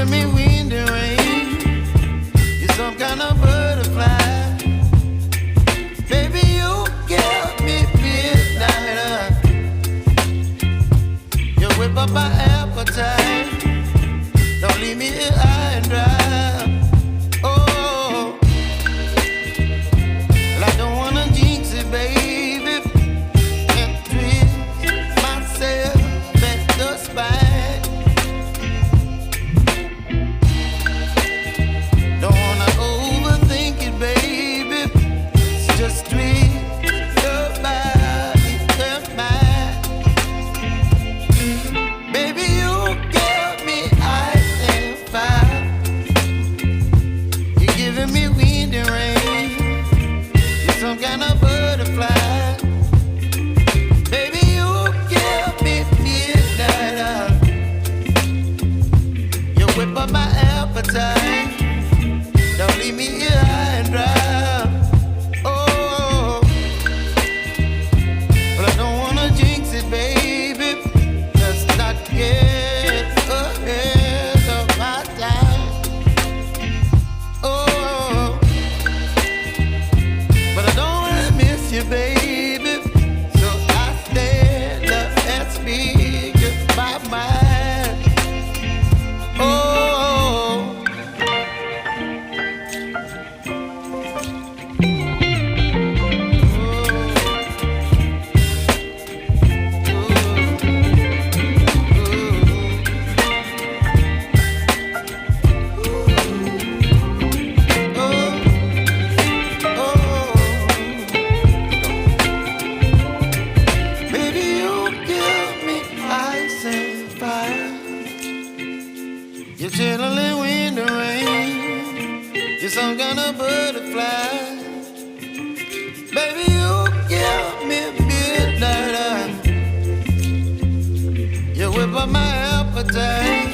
giving me wind and rain. You're some kind of butterfly. Baby, you give me midnight. You whip up my appetite. Don't leave me here high and dry. Oh, well, I don't wanna jinx it, baby, and twist myself at the spine. Don't wanna overthink it, baby. It's just twist your body and mine. Baby, you give me ice and fire. You're giving me wind and rain. You're some kind of butterfly. Baby, you give me midnight. You whip up my appetite. Don't leave me here high and dry. Oh, but I don't wanna jinx it, baby. Let's not get ahead of my time. Oh, but I don't wanna miss you, baby. So I stand up and speak my mind. Oh. Baby, you give me ice and fire. You're chilling wind and rain. You're some kind of butterfly. Baby, you give me midnight. You whip up my appetite.